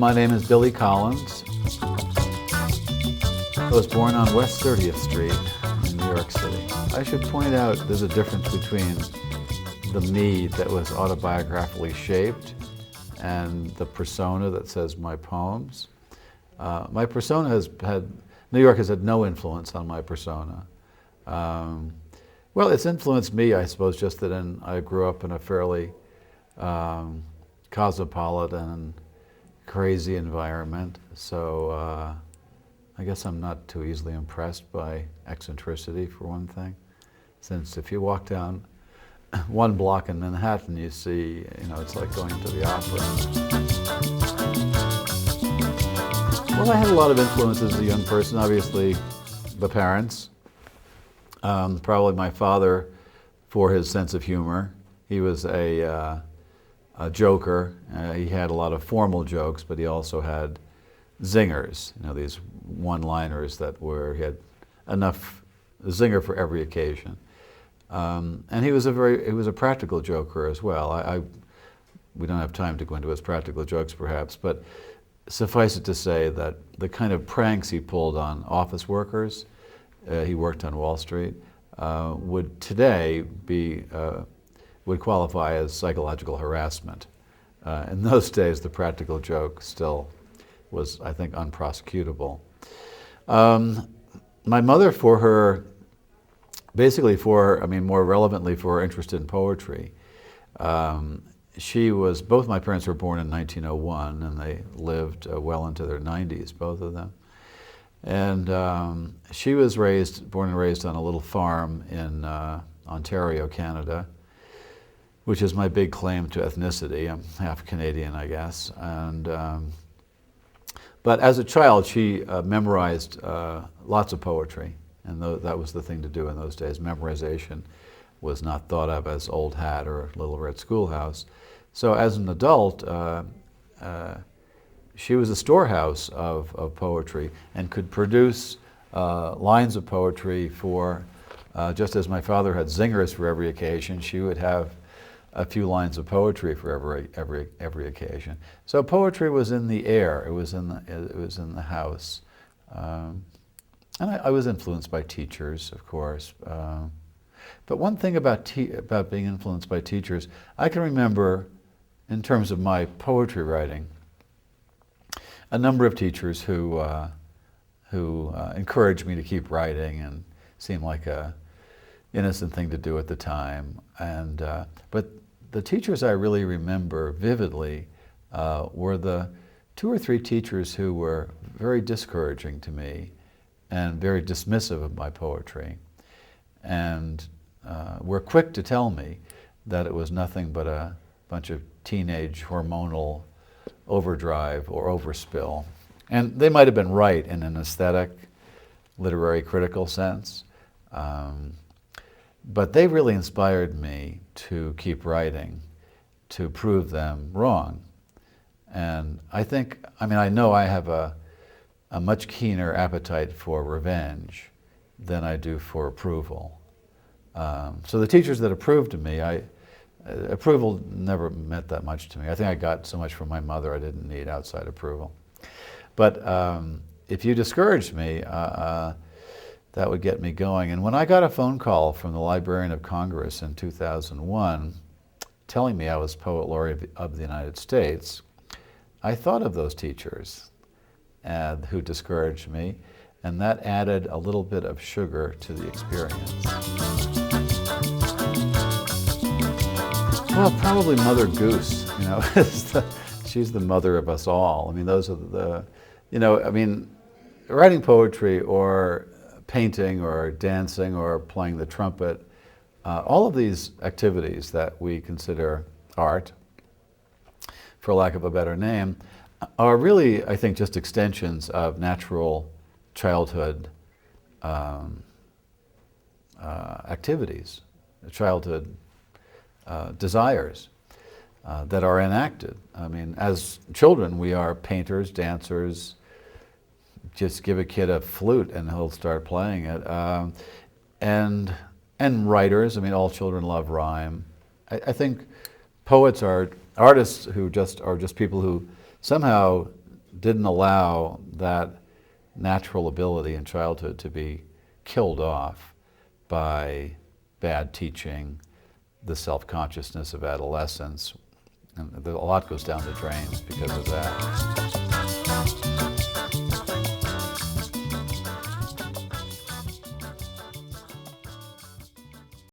My name is Billy Collins. I was born on West 30th Street in New York City. I should point out there's a difference between the me that was autobiographically shaped and the persona that says my poems. My persona New York has had no influence on my persona. Well, it's influenced me, I suppose, just that I grew up in a fairly cosmopolitan, crazy environment. So I guess I'm not too easily impressed by eccentricity, for one thing. Since if you walk down one block in Manhattan, you see, it's like going to the opera. Well, I had a lot of influences as a young person. Obviously, the parents. Probably my father, for his sense of humor. He was a joker. He had a lot of formal jokes, but he also had zingers. These one-liners he had enough zinger for every occasion. And he was a practical joker as well. We don't have time to go into his practical jokes, perhaps, but suffice it to say that the kind of pranks he pulled on office workers, he worked on Wall Street, would today would qualify as psychological harassment. In those days, the practical joke still was, I think, unprosecutable. My mother, more relevantly for her interest in poetry, both my parents were born in 1901, and they lived well into their 90s, both of them. And she was born and raised on a little farm in Ontario, Canada, which is my big claim to ethnicity. I'm half Canadian, I guess. But as a child, she memorized lots of poetry, and that was the thing to do in those days. Memorization was not thought of as old hat or Little Red Schoolhouse. So as an adult, she was a storehouse of poetry and could produce lines of poetry for, just as my father had zingers for every occasion, she would have a few lines of poetry for every occasion. So poetry was in the air. It was in the house, and I was influenced by teachers, of course. But one thing about being influenced by teachers, I can remember, in terms of my poetry writing, a number of teachers who encouraged me to keep writing and seemed like a innocent thing to do at the time. But the teachers I really remember vividly were the 2 or 3 teachers who were very discouraging to me and very dismissive of my poetry, and were quick to tell me that it was nothing but a bunch of teenage hormonal overdrive or overspill. And they might have been right in an aesthetic, literary, critical sense. But they really inspired me to keep writing, to prove them wrong. And I know I have a much keener appetite for revenge than I do for approval. So the teachers that approved of me, approval never meant that much to me. I think I got so much from my mother I didn't need outside approval. But if you discouraged me, that would get me going. And when I got a phone call from the Librarian of Congress in 2001 telling me I was Poet Laureate of the United States, I thought of those teachers who discouraged me, and that added a little bit of sugar to the experience. Well, probably Mother Goose, she's the mother of us all. Those are writing poetry or painting or dancing or playing the trumpet, all of these activities that we consider art, for lack of a better name, are really, I think, just extensions of natural childhood activities, childhood desires that are enacted. As children, we are painters, dancers. Just give a kid a flute and he'll start playing it. And writers, all children love rhyme. I think poets are artists who are just people who somehow didn't allow that natural ability in childhood to be killed off by bad teaching, the self-consciousness of adolescence. And a lot goes down the drain because of that.